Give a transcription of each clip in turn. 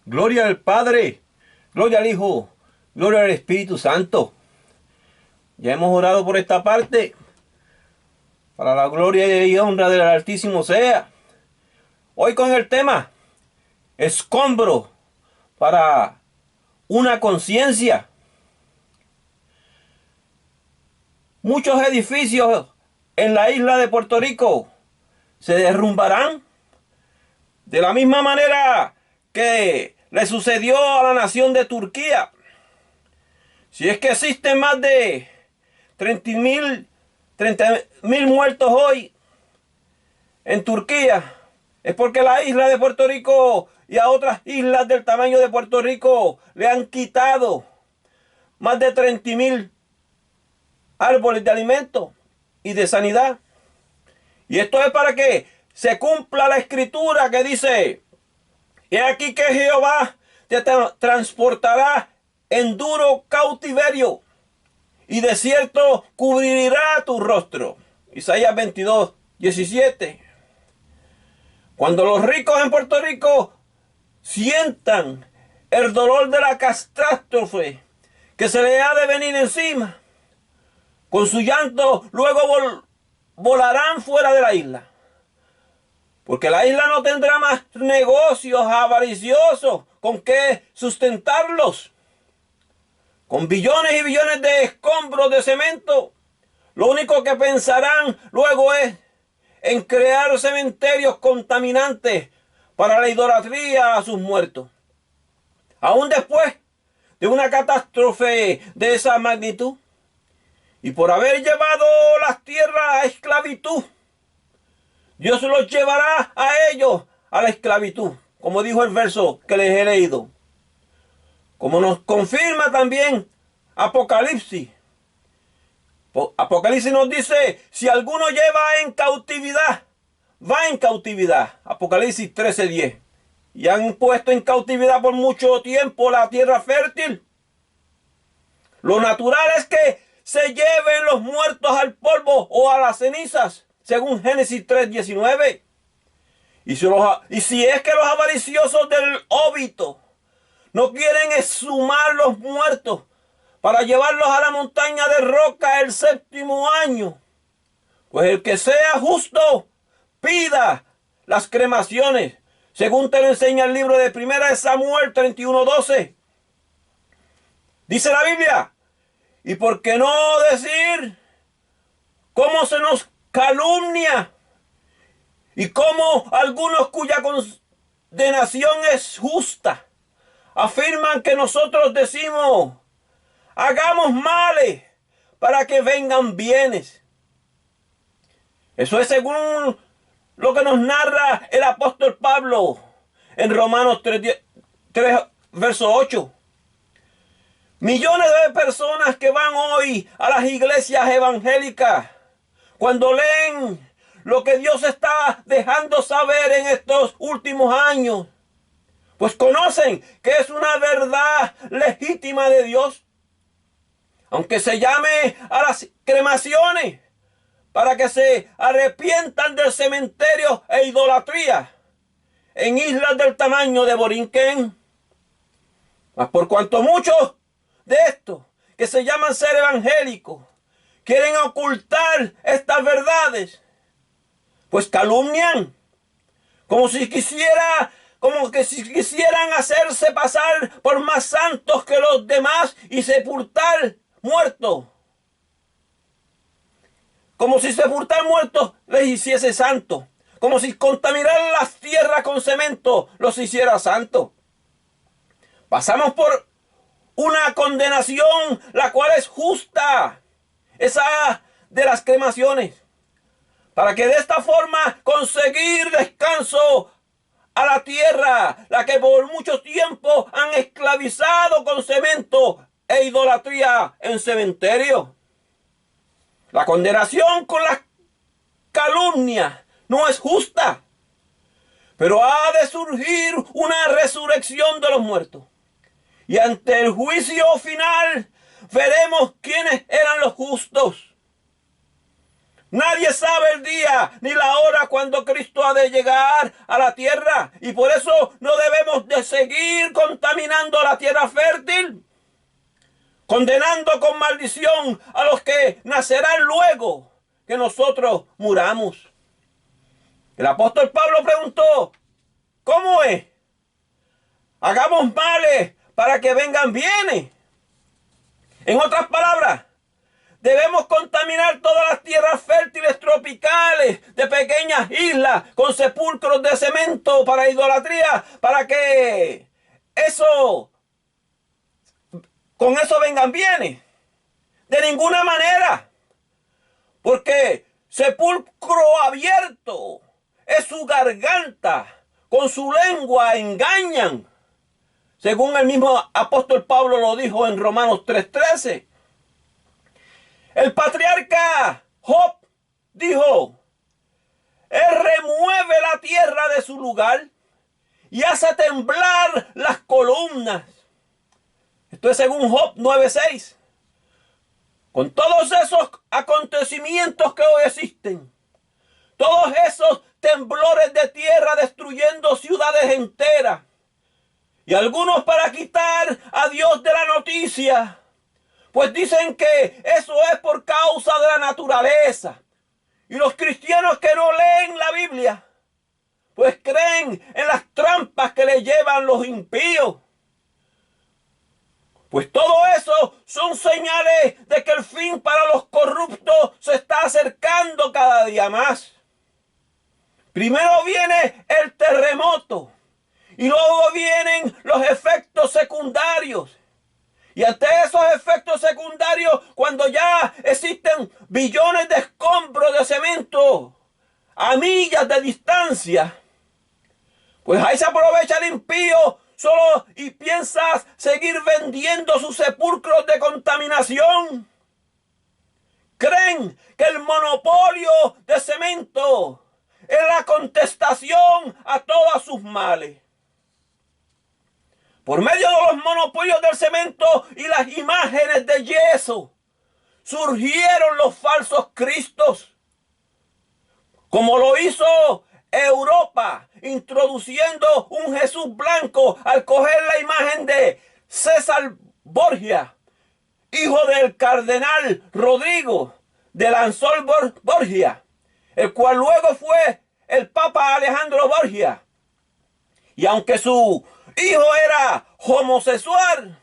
Gloria al Padre, gloria al Hijo, gloria al Espíritu Santo. Ya hemos orado por esta parte. Para la gloria y honra del Altísimo sea. Hoy con el tema, escombro para una conciencia. Muchos edificios en la isla de Puerto Rico se derrumbarán de la misma manera que le sucedió a la nación de Turquía. Si es que existen más de 30.000 muertos hoy en Turquía, es porque la isla de Puerto Rico y a otras islas del tamaño de Puerto Rico le han quitado más de 30.000 árboles de alimento y de sanidad. Y esto es para que se cumpla la escritura que dice: he aquí que Jehová te transportará en duro cautiverio, y de cierto cubrirá tu rostro. Isaías 22:17. Cuando los ricos en Puerto Rico sientan el dolor de la catástrofe que se le ha de venir encima, con su llanto luego volarán fuera de la isla. Porque la isla no tendrá más negocios avariciosos con que sustentarlos. Con billones y billones de escombros de cemento, lo único que pensarán luego es en crear cementerios contaminantes para la idolatría a sus muertos. Aún después de una catástrofe de esa magnitud, y por haber llevado las tierras a esclavitud, Dios los llevará a ellos a la esclavitud, como dijo el verso que les he leído. Como nos confirma también Apocalipsis. Apocalipsis nos dice: si alguno lleva en cautividad, va en cautividad. Apocalipsis 13:10. Y han puesto en cautividad por mucho tiempo la tierra fértil. Lo natural es que se lleven los muertos al polvo o a las cenizas, según Génesis 3:19. Y si es que los avariciosos del óbito no quieren exhumar los muertos para llevarlos a la montaña de roca el séptimo año, pues el que sea justo pida las cremaciones, según te lo enseña el libro de 1 Samuel 31:12. Dice la Biblia: y por qué no decir cómo se nos calumnia, y cómo algunos cuya condenación es justa afirman que nosotros decimos: hagamos males para que vengan bienes. Eso es según lo que nos narra el apóstol Pablo en Romanos 3 verso 8. Millones de personas que van hoy a las iglesias evangélicas, cuando leen lo que Dios está dejando saber en estos últimos años, pues conocen que es una verdad legítima de Dios. Aunque se llame a las cremaciones para que se arrepientan del cementerio e idolatría en islas del tamaño de Borinquen. Mas por cuanto muchos de estos que se llaman ser evangélicos quieren ocultar estas verdades, pues calumnian, como que si quisieran hacerse pasar por más santos que los demás y sepultar muertos. Como si sepultar muertos les hiciese santos. Como si contaminar las tierras con cemento los hiciera santos. Pasamos por una condenación la cual es justa, esa de las cremaciones, para que de esta forma conseguir descanso a la tierra, la que por mucho tiempo han esclavizado con cemento e idolatría en cementerio. La condenación con la calumnia no es justa, pero ha de surgir una resurrección de los muertos. Y ante el juicio final veremos quiénes eran los justos. Nadie sabe el día ni la hora cuando Cristo ha de llegar a la tierra. Y por eso no debemos de seguir contaminando la tierra fértil, condenando con maldición a los que nacerán luego que nosotros muramos. El apóstol Pablo preguntó, ¿cómo es? Hagamos males para que vengan bienes. En otras palabras, debemos contaminar todas las tierras fértiles tropicales de pequeñas islas con sepulcros de cemento para idolatría, para que con eso vengan bienes. De ninguna manera, porque sepulcro abierto es su garganta, con su lengua engañan. Según el mismo apóstol Pablo lo dijo en Romanos 3:13. El patriarca Job dijo, él remueve la tierra de su lugar y hace temblar las columnas. Esto es según Job 9:6. Con todos esos acontecimientos que hoy existen, todos esos temblores de tierra destruyendo ciudades enteras, y algunos para quitar a Dios de la noticia, pues dicen que eso es por causa de la naturaleza. Y los cristianos que no leen la Biblia, pues creen en las trampas que le llevan los impíos. Pues todo eso son señales de que el fin para los corruptos se está acercando cada día más. Primero viene el terremoto y luego vienen los efectos secundarios. Y ante esos efectos secundarios, cuando ya existen billones de escombros de cemento a millas de distancia, pues ahí se aprovecha el impío solo y piensas seguir vendiendo sus sepulcros de contaminación. Creen que el monopolio de cemento es la contestación a todos sus males. Por medio de los monopolios del cemento y las imágenes de yeso, surgieron los falsos cristos, como lo hizo Europa, introduciendo un Jesús blanco al coger la imagen de César Borgia, hijo del cardenal Rodrigo de Lansol Borgia, el cual luego fue el Papa Alejandro Borgia. Y aunque su hijo era homosexual,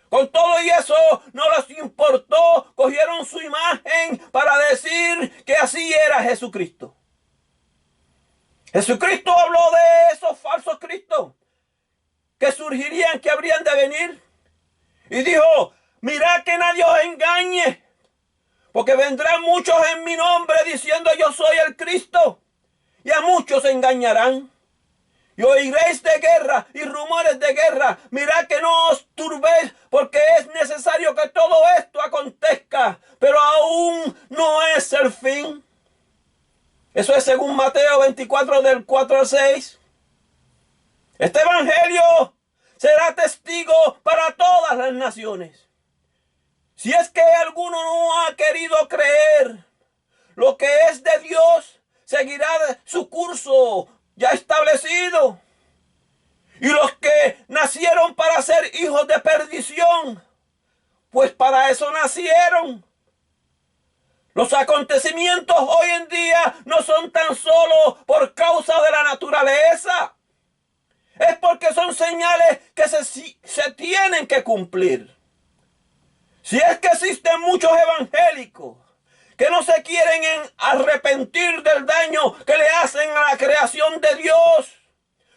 con todo y eso no les importó, cogieron su imagen para decir que así era Jesucristo. Jesucristo habló de esos falsos cristos que surgirían, que habrían de venir. Y dijo, mirad que nadie os engañe, porque vendrán muchos en mi nombre diciendo yo soy el Cristo, y a muchos engañarán. Y oiréis de guerra y rumores de guerra. Mirad que no os turbéis, porque es necesario que todo esto acontezca, pero aún no es el fin. Eso es según Mateo 24, del 4 al 6. Este evangelio será testigo para todas las naciones. Si es que alguno no ha querido creer, lo que es de Dios seguirá su curso ya establecido. Y los que nacieron para ser hijos de perdición, pues para eso nacieron. Los acontecimientos hoy en día no son tan solo por causa de la naturaleza. Es porque son señales que se tienen que cumplir. Si es que existen muchos evangélicos que no se quieren arrepentir del daño que le hacen a la creación de Dios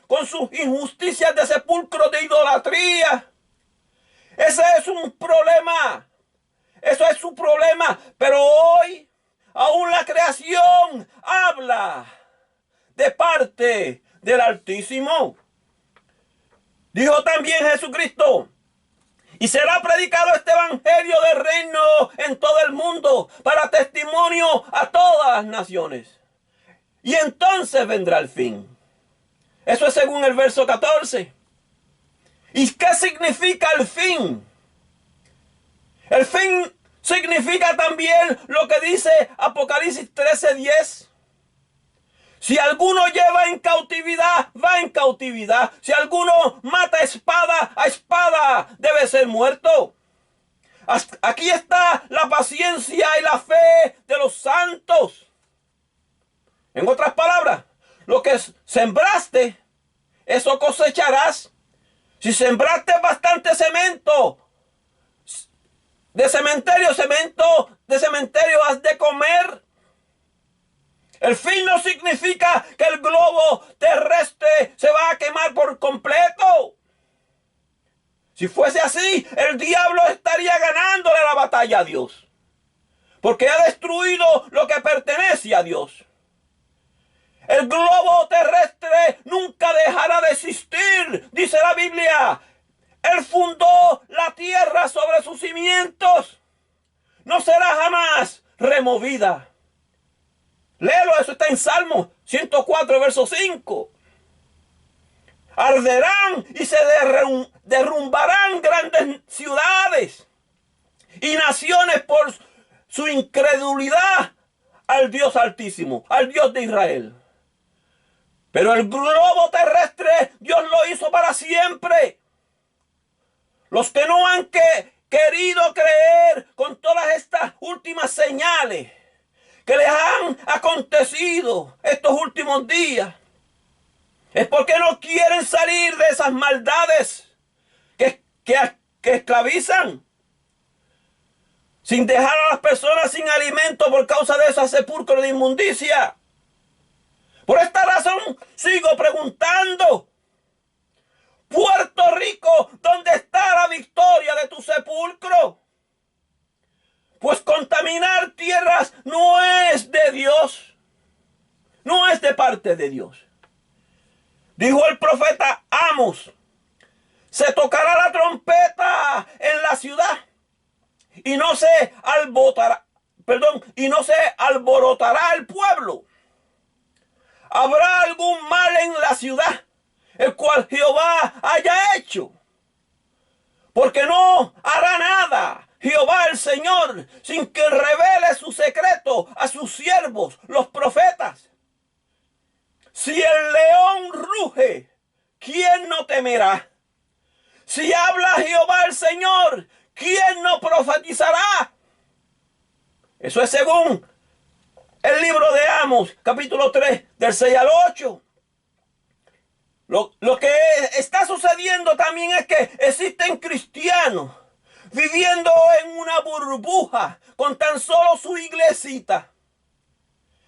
con sus injusticias de sepulcro de idolatría, ese es un problema. Eso es su problema. Pero hoy aún la creación habla de parte del Altísimo. Dijo también Jesucristo, y será predicado este evangelio del reino en todo el mundo para testimonio a todas las naciones. Y entonces vendrá el fin. Eso es según el verso 14. ¿Y qué significa el fin? El fin significa también lo que dice Apocalipsis 13:10. Si alguno lleva en cautividad, va en cautividad. Si alguno mata a espada, debe ser muerto. Aquí está la paciencia y la fe de los santos. En otras palabras, lo que sembraste, eso cosecharás. Si sembraste bastante cemento, de cementerio has de comer. El fin no significa que el globo terrestre se va a quemar por completo. Si fuese así, el diablo estaría ganándole la batalla a Dios, porque ha destruido lo que pertenece a Dios. El globo terrestre nunca dejará de existir, dice la Biblia. Él fundó la tierra sobre sus cimientos. No será jamás removida. Léelo, eso está en Salmo 104, verso 5. Arderán y se derrumbarán grandes ciudades y naciones por su incredulidad al Dios Altísimo, al Dios de Israel. Pero el globo terrestre Dios lo hizo para siempre. Los que no han querido creer con todas estas últimas señales que les han acontecido estos últimos días, es porque no quieren salir de esas maldades que esclavizan, sin dejar a las personas sin alimento por causa de esos sepulcros de inmundicia. Por esta razón sigo preguntando: Puerto Rico, ¿dónde está la victoria de tu sepulcro? Pues contaminar tierras no es de Dios, no es de parte de Dios. Dijo el profeta Amos: se tocará la trompeta en la ciudad y no se alborotará el pueblo. Habrá algún mal en la ciudad, el cual Jehová haya hecho, porque no hará nada Jehová el Señor sin que revele su secreto a sus siervos, los profetas. Si el león ruge, ¿quién no temerá? Si habla Jehová el Señor, ¿quién no profetizará? Eso es según el libro de Amos, capítulo 3, del 6 al 8. Lo que está sucediendo también es que existen cristianos viviendo en una burbuja con tan solo su iglesita.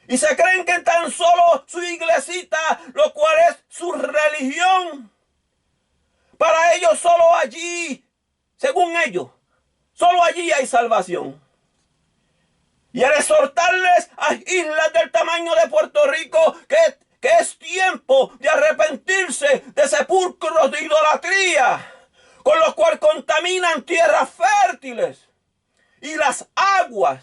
Y se creen que tan solo su iglesita, lo cual es su religión, para ellos solo allí, según ellos, solo allí hay salvación. Y al exhortarles a islas del tamaño de Puerto Rico que es tiempo de arrepentirse de sepulcros de idolatría, con los cuales contaminan tierras fértiles y las aguas,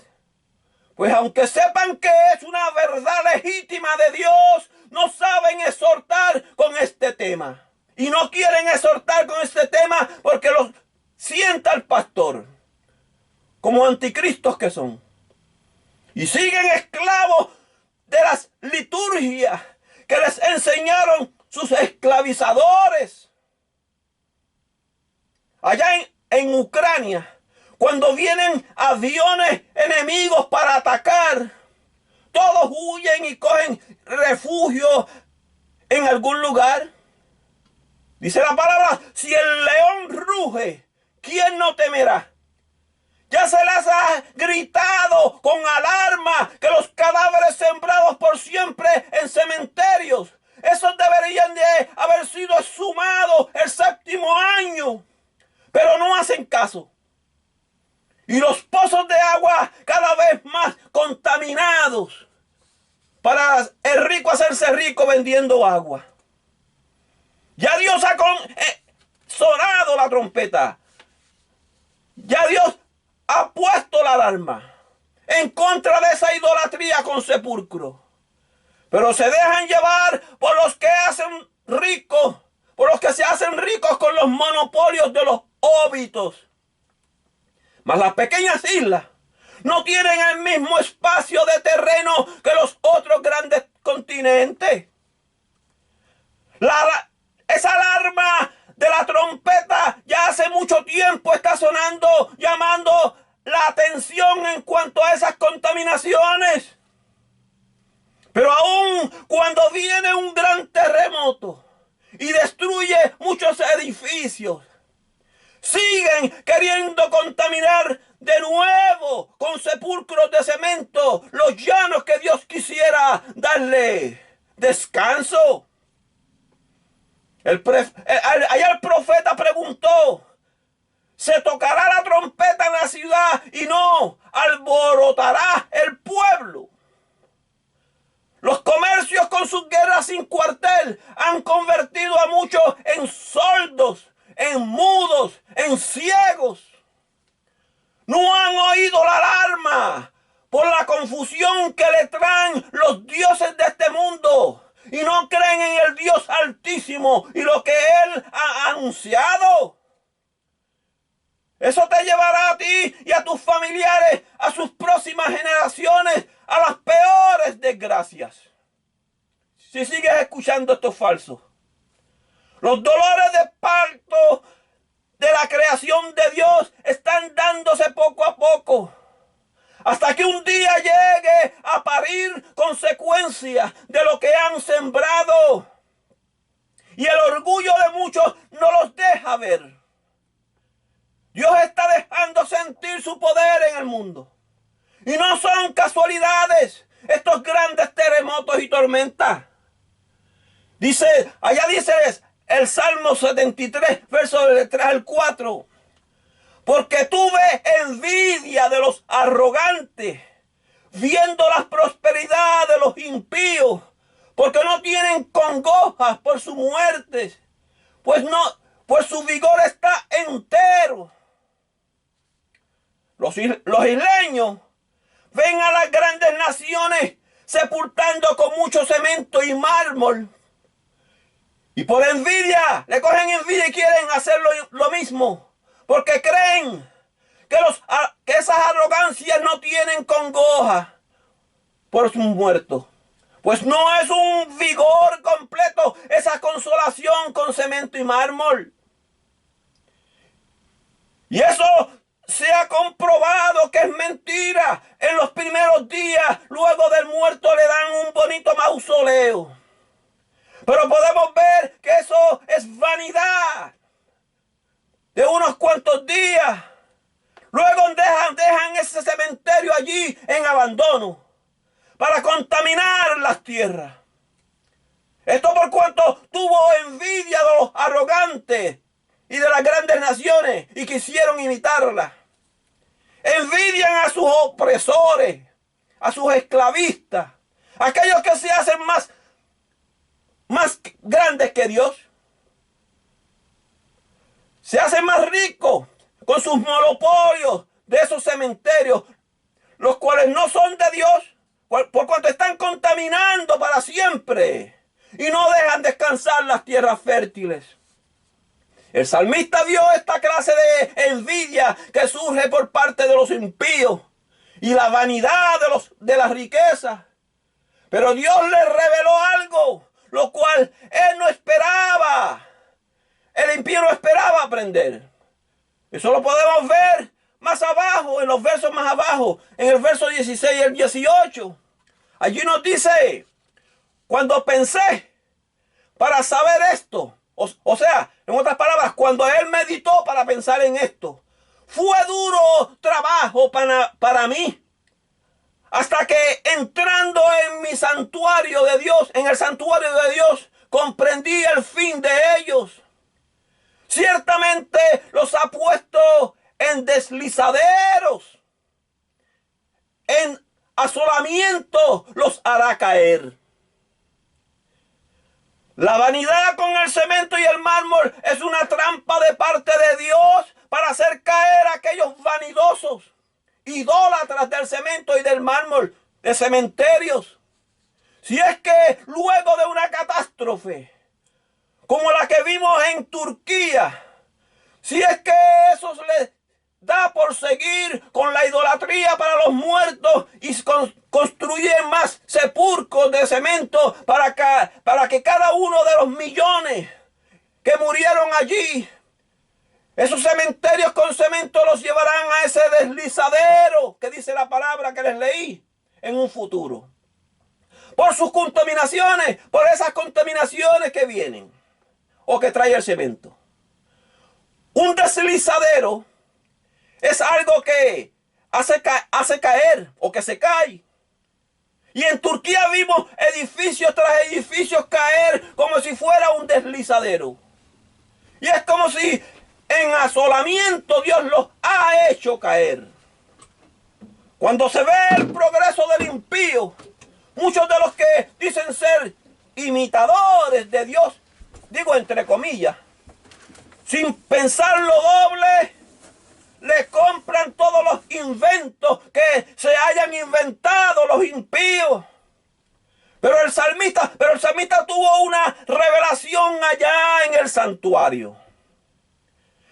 pues aunque sepan que es una verdad legítima de Dios, no saben exhortar con este tema. Y no quieren exhortar con este tema porque los sienta el pastor como anticristos que son. Y siguen esclavos de las liturgias que les enseñaron sus esclavizadores. Allá en Ucrania, cuando vienen aviones enemigos para atacar, todos huyen y cogen refugio en algún lugar. Dice la palabra: si el león ruge, ¿quién no temerá? Ya se les ha gritado con alarma que los cadáveres sembrados por siempre en cementerios, esos deberían de haber sido exhumados el 7º año, pero no hacen caso. Y los pozos de agua cada vez más contaminados, para el rico hacerse rico vendiendo agua. Ya Dios ha sonado la trompeta. Ya Dios ha puesto la alarma en contra de esa idolatría con sepulcro. Pero se dejan llevar por los que hacen ricos, por los que se hacen ricos con los monopolios de los óbitos. Mas las pequeñas islas No tienen el mismo espacio de terreno que los otros grandes continentes. Esa alarma de la trompeta ya hace mucho tiempo está sonando, llamando la atención en cuanto a esas contaminaciones. Pero aún cuando viene un gran terremoto y destruye muchos edificios, siguen queriendo contaminar de nuevo con sepulcros de cemento los llanos que Dios quisiera darle descanso. Allá el profeta preguntó: ¿se tocará la trompeta en la ciudad y no alborotará el pueblo? Los comercios con sus guerras sin cuartel han convertido a muchos en sordos, en mudos, en ciegos. No han oído la alarma por la confusión que le traen los dioses de este mundo y no creen en el Dios Altísimo y lo que Él ha anunciado. Eso te llevará a ti y a tus familiares, a sus próximas generaciones, a las peores desgracias. Si sigues escuchando esto falso. Los dolores de parto de la creación de Dios están dándose poco a poco, hasta que un día llegue a parir consecuencias de lo que han sembrado. Y el orgullo de muchos no los deja ver. Dios está dejando sentir su poder en el mundo. Y no son casualidades estos grandes terremotos y tormentas. Allá dice el Salmo 73, versos del 3 al 4. Porque tuve envidia de los arrogantes, viendo la prosperidad de los impíos, porque no tienen congojas por su muerte, pues su vigor está entero. Los isleños ven a las grandes naciones sepultando con mucho cemento y mármol. Y por envidia, le cogen envidia y quieren hacer lo mismo. Porque creen que esas arrogancias no tienen congoja por sus muertos. Pues no es un vigor completo esa consolación con cemento y mármol. Y eso se ha comprobado que es mentira. En los primeros días, luego del muerto, le dan un bonito mausoleo. Pero podemos ver que eso es vanidad de unos cuantos días. Luego dejan ese cementerio allí en abandono para contaminar las tierras. Esto por cuanto tuvo envidia de los arrogantes y de las grandes naciones y quisieron imitarla. Envidian a sus opresores, a sus esclavistas, aquellos que se hacen más grandes que Dios. Se hacen más ricos con sus monopolios de esos cementerios, los cuales no son de Dios, por cuanto están contaminando para siempre y no dejan descansar las tierras fértiles. El salmista vio esta clase de envidia que surge por parte de los impíos y la vanidad de las riquezas. Pero Dios le reveló algo, lo cual él no esperaba. El impío no esperaba aprender. Eso lo podemos ver más abajo, en los versos más abajo, en el verso 16 y el 18. Allí nos dice: cuando pensé para saber esto, o sea, en otras palabras, cuando él meditó para pensar en esto, fue duro trabajo para mí, hasta que entrando en mi santuario de Dios, en el santuario de Dios, comprendí el fin de ellos. Ciertamente los ha puesto en deslizaderos, en asolamiento los hará caer. La vanidad con el cemento y el mármol es una trampa de parte de Dios para hacer caer a aquellos vanidosos, idólatras del cemento y del mármol, de cementerios. Si es que luego de una catástrofe como la que vimos en Turquía, si es que esos da por seguir con la idolatría para los muertos y construyen más sepulcros de cemento para que cada uno de los millones que murieron allí, esos cementerios con cemento los llevarán a ese deslizadero que dice la palabra que les leí en un futuro. Por sus contaminaciones, por esas contaminaciones que vienen o que trae el cemento. Un deslizadero es algo que hace caer o que se cae. Y en Turquía vimos edificios tras edificios caer como si fuera un deslizadero. Y es como si en asolamiento Dios los ha hecho caer. Cuando se ve el progreso del impío, muchos de los que dicen ser imitadores de Dios, digo entre comillas, sin pensarlo doble, le compran todos los inventos que se hayan inventado los impíos. Pero el salmista tuvo una revelación allá en el santuario.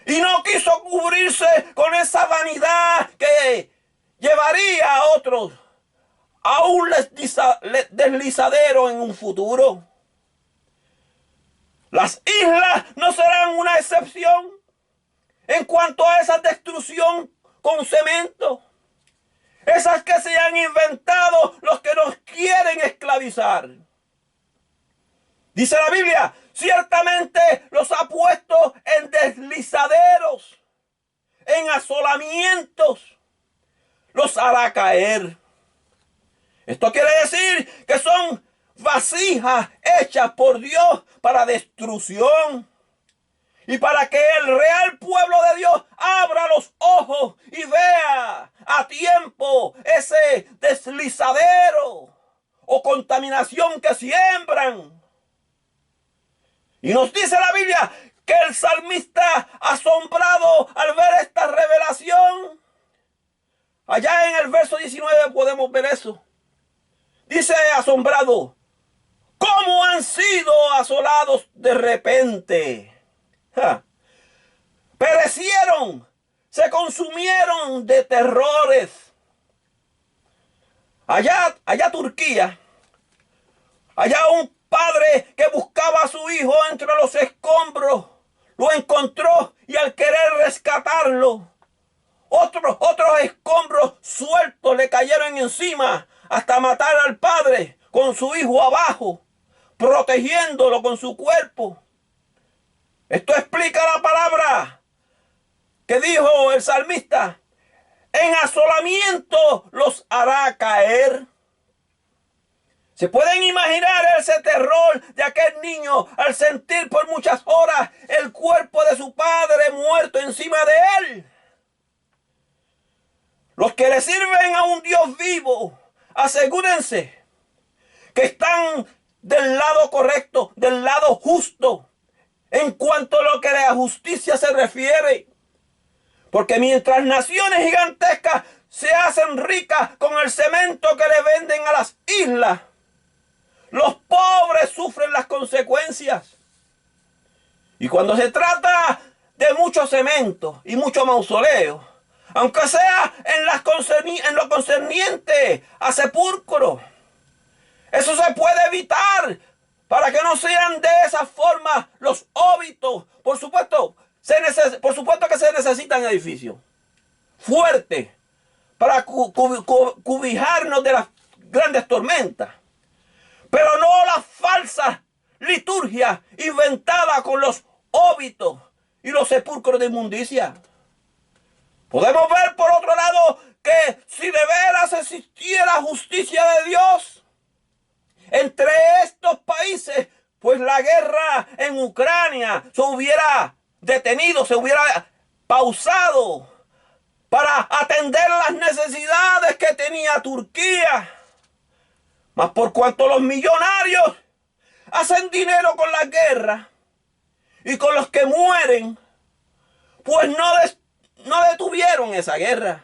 Y no quiso cubrirse con esa vanidad que llevaría a otros a un deslizadero en un futuro. Las islas no serán una excepción en cuanto a esa destrucción con cemento. Esas que se han inventado los que nos quieren esclavizar. Dice la Biblia, ciertamente los ha puesto en deslizaderos, en asolamientos, los hará caer. Esto quiere decir que son vasijas hechas por Dios para destrucción. Y para que el real pueblo de Dios abra los ojos y vea a tiempo ese deslizadero o contaminación que siembran. Y nos dice la Biblia que el salmista, asombrado al ver esta revelación, allá en el verso 19 podemos ver eso. Dice asombrado, ¿cómo han sido asolados de repente? Perecieron, se consumieron de terrores. Allá Turquía, allá un padre que buscaba a su hijo entre los escombros, lo encontró y al querer rescatarlo, otros escombros sueltos le cayeron encima hasta matar al padre con su hijo abajo, protegiéndolo con su cuerpo. Esto explica la palabra que dijo el salmista. En asolamiento los hará caer. ¿Se pueden imaginar ese terror de aquel niño al sentir por muchas horas el cuerpo de su padre muerto encima de él? Los que le sirven a un Dios vivo, asegúrense que están del lado correcto, del lado justo, en cuanto a lo que a la justicia se refiere. Porque mientras naciones gigantescas se hacen ricas con el cemento que le venden a las islas, los pobres sufren las consecuencias. Y cuando se trata de mucho cemento y mucho mausoleo, aunque sea en lo concerniente a sepulcro, eso se puede evitar para que no sean de esa forma los óbitos. Por supuesto que se necesitan edificios fuertes para cobijarnos de las grandes tormentas. Pero no las falsas liturgias inventadas con los óbitos y los sepulcros de inmundicia. Podemos ver por otro lado que si de veras existiera justicia de Dios entre estos países, pues la guerra en Ucrania se hubiera detenido, se hubiera pausado para atender las necesidades que tenía Turquía. Mas por cuanto los millonarios hacen dinero con la guerra y con los que mueren, pues no detuvieron esa guerra.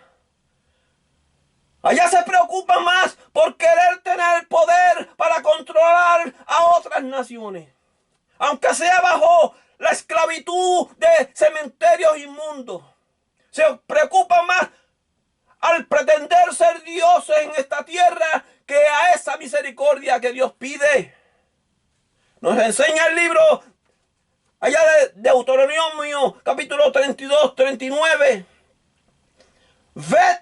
Allá se preocupan más por querer tener poder para controlar a otras naciones, aunque sea bajo la esclavitud de cementerios inmundos. se preocupan más al pretender ser dioses en esta tierra que a esa misericordia que Dios pide. Nos enseña el libro allá de Deuteronomio, capítulo 32, 39. Ved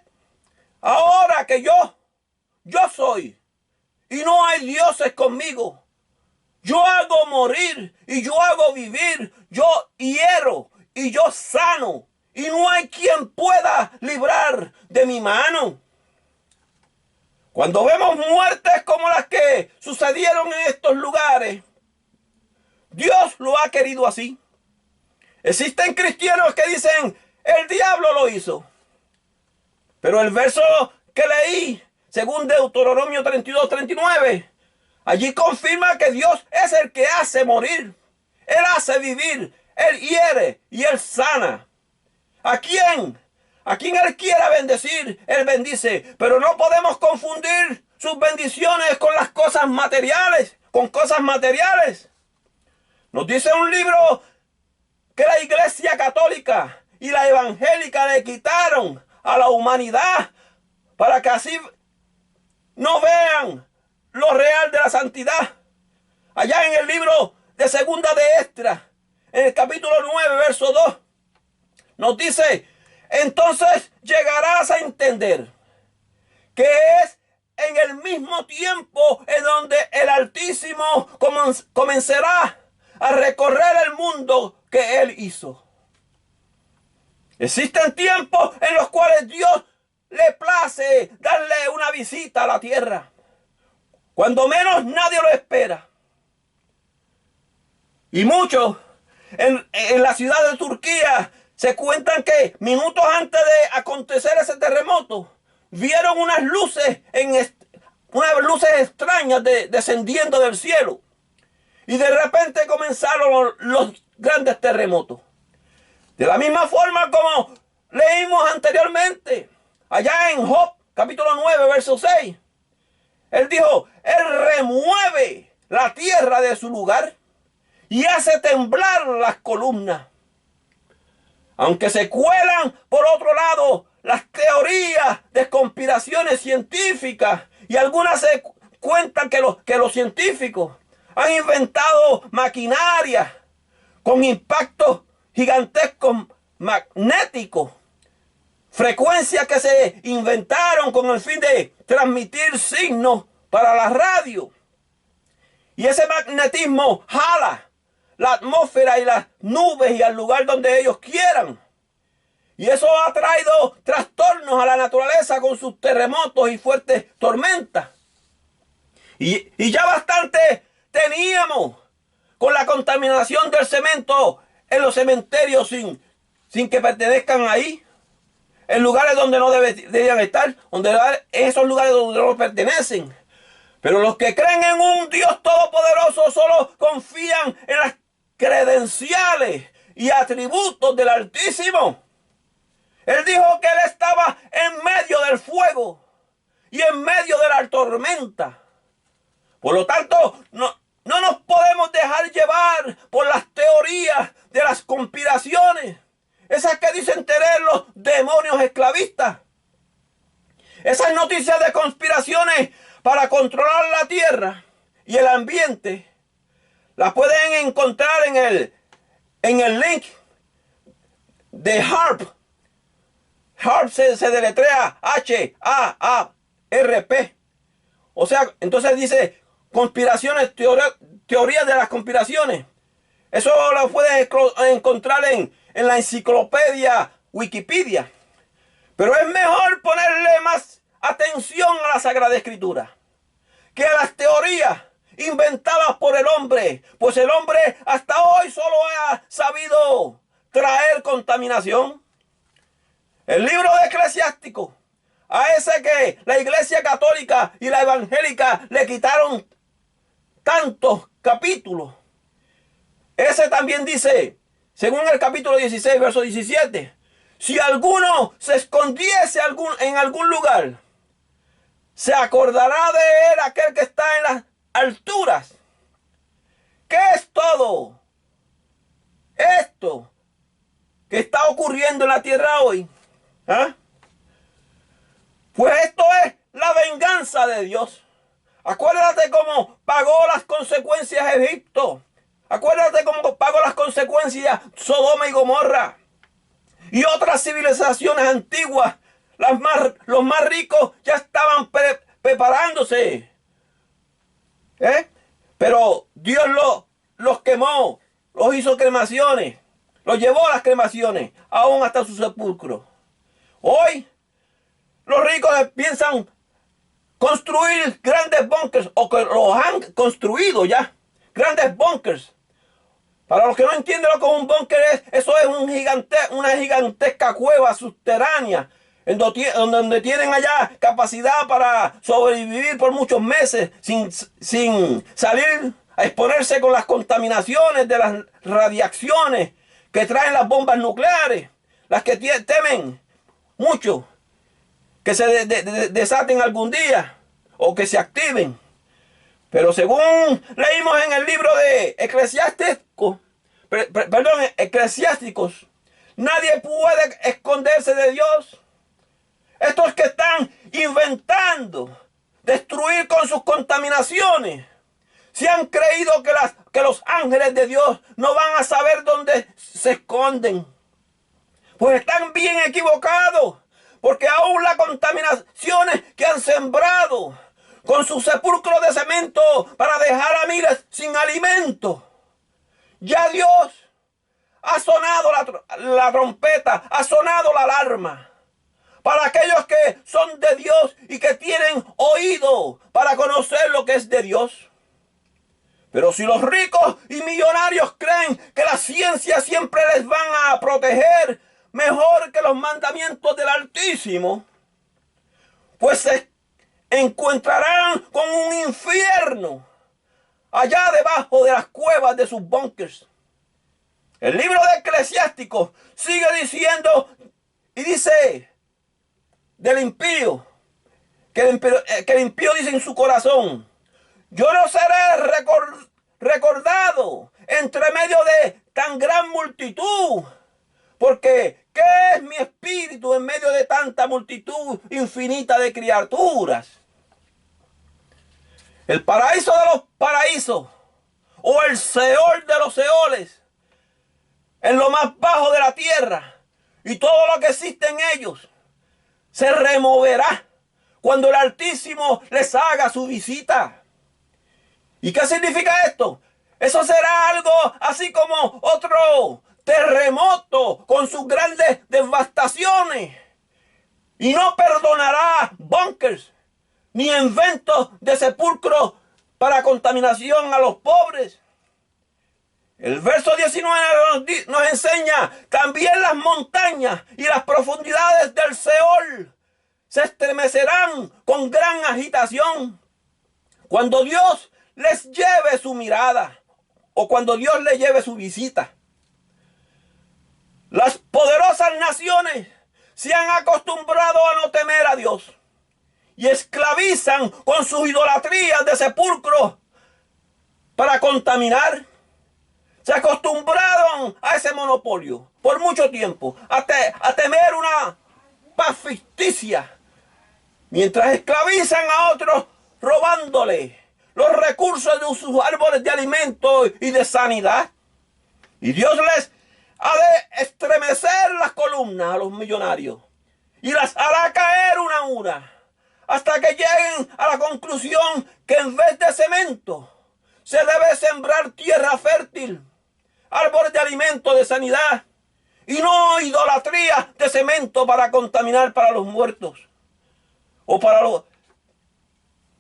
ahora que yo soy, y no hay dioses conmigo. Yo hago morir y yo hago vivir, yo hiero y yo sano, y no hay quien pueda librar de mi mano. Cuando vemos muertes como las que sucedieron en estos lugares, Dios lo ha querido así. Existen cristianos que dicen, el diablo lo hizo. Pero el verso que leí, según Deuteronomio 32, 39, allí confirma que Dios es el que hace morir. Él hace vivir, Él hiere y Él sana. ¿A quién? A quien Él quiera bendecir, Él bendice. Pero no podemos confundir sus bendiciones con las cosas materiales, con cosas materiales. Nos dice un libro que la Iglesia Católica y la Evangélica le quitaron a la humanidad para que así no vean lo real de la santidad. Allá en el libro de Segunda de Esdras, en el capítulo 9, verso 2, nos dice, entonces llegarás a entender que es en el mismo tiempo en donde el Altísimo comenzará a recorrer el mundo que Él hizo. Existen tiempos en los cuales Dios le place darle una visita a la tierra, cuando menos nadie lo espera. Y muchos en la ciudad de Turquía se cuentan que minutos antes de acontecer ese terremoto, vieron unas luces extrañas descendiendo del cielo. Y de repente comenzaron los grandes terremotos. De la misma forma como leímos anteriormente, allá en Job, capítulo 9, verso 6, Él dijo, Él remueve la tierra de su lugar y hace temblar las columnas. Aunque se cuelan por otro lado las teorías de conspiraciones científicas, y algunas se cuentan que los científicos han inventado maquinaria con impactos gigantescos magnéticos, frecuencias que se inventaron con el fin de transmitir signos para la radio. Y ese magnetismo jala la atmósfera y las nubes y al lugar donde ellos quieran. Y eso ha traído trastornos a la naturaleza con sus terremotos y fuertes tormentas. Y ya bastante teníamos con la contaminación del cemento en los cementerios sin que pertenezcan ahí, en lugares donde no deberían estar, esos lugares donde no pertenecen. Pero los que creen en un Dios todopoderoso solo confían en las credenciales y atributos del Altísimo. Él dijo que Él estaba en medio del fuego y en medio de la tormenta. Por lo tanto, no nos podemos dejar llevar por las teorías de las conspiraciones, esas que dicen tener los demonios esclavistas. Esas noticias de conspiraciones para controlar la tierra y el ambiente las pueden encontrar en el link de HAARP. HAARP se deletrea HAARP. O sea, entonces dice conspiraciones, teorías de las conspiraciones. Eso lo puedes encontrar en la enciclopedia Wikipedia. Pero es mejor ponerle más atención a la Sagrada Escritura que a las teorías inventadas por el hombre. Pues el hombre hasta hoy solo ha sabido traer contaminación. El libro de Eclesiástico, a ese que la Iglesia Católica y la Evangélica le quitaron tantos capítulos, ese también dice, según el capítulo 16, verso 17, si alguno se escondiese en algún lugar, se acordará de él aquel que está en las alturas. ¿Qué es todo esto que está ocurriendo en la tierra hoy? ¿Ah? Pues esto es la venganza de Dios. Acuérdate cómo pagó las consecuencias Egipto. Acuérdate cómo pagó las consecuencias Sodoma y Gomorra. Y otras civilizaciones antiguas. Los más ricos ya estaban preparándose. Pero Dios los quemó. Los hizo cremaciones. Los llevó a las cremaciones. Aún hasta su sepulcro. Hoy los ricos piensan construir grandes búnkers, o que los han construido ya, grandes búnkers. Para los que no entienden lo que un búnker es, eso es una gigantesca cueva subterránea, en donde tienen allá capacidad para sobrevivir por muchos meses, sin salir a exponerse con las contaminaciones de las radiaciones que traen las bombas nucleares, las que temen mucho que se desaten algún día o que se activen. Pero según leímos en el libro de Eclesiásticos, nadie puede esconderse de Dios. Estos que están inventando destruir con sus contaminaciones, si han creído que los ángeles de Dios no van a saber dónde se esconden, pues están bien equivocados. Porque aún las contaminaciones que han sembrado con sus sepulcros de cemento para dejar a miles sin alimento, ya Dios ha sonado la trompeta, ha sonado la alarma. Para aquellos que son de Dios y que tienen oído para conocer lo que es de Dios. Pero si los ricos y millonarios creen que la ciencia siempre les van a proteger mejor que los mandamientos del Altísimo, pues se encontrarán con un infierno allá debajo de las cuevas de sus búnkers. El libro de Eclesiásticos sigue diciendo y dice del impío, que el impío dice en su corazón: yo no seré recordado entre medio de tan gran multitud, porque ¿qué es mi espíritu en medio de tanta multitud infinita de criaturas? El paraíso de los paraísos, o el Seol de los Seoles, en lo más bajo de la tierra, y todo lo que existe en ellos, se removerá cuando el Altísimo les haga su visita. ¿Y qué significa esto? Eso será algo así como otro terremoto con sus grandes devastaciones. Y no perdonará búnkers ni inventos de sepulcros para contaminación a los pobres. El verso 19 nos enseña: también las montañas y las profundidades del Seol se estremecerán con gran agitación cuando Dios les lleve su mirada, o cuando Dios les lleve su visita. Las poderosas naciones se han acostumbrado a no temer a Dios y esclavizan con sus idolatrías de sepulcros para contaminar. Se acostumbraron a ese monopolio por mucho tiempo, a temer una paz ficticia, mientras esclavizan a otros robándole los recursos de sus árboles de alimento y de sanidad. Y Dios les ha de estremecer las columnas a los millonarios y las hará caer una a una, hasta que lleguen a la conclusión que en vez de cemento se debe sembrar tierra fértil, árboles de alimento, de sanidad, y no idolatría de cemento para contaminar para los muertos. O para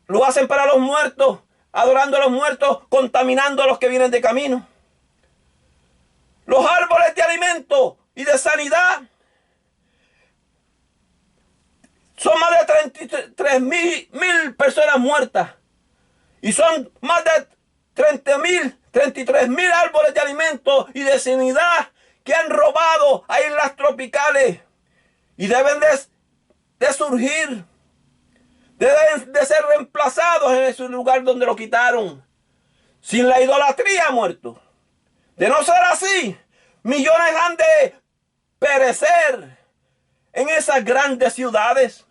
lo hacen para los muertos, adorando a los muertos, contaminando a los que vienen de camino. Los árboles de alimento y de sanidad son más de 33,000 personas muertas. Y son más de 33,000 árboles de alimento y de sanidad que han robado a islas tropicales. Y deben de surgir. Deben de ser reemplazados en ese lugar donde lo quitaron. Sin la idolatría muerto. De no ser así, millones han de perecer en esas grandes ciudades.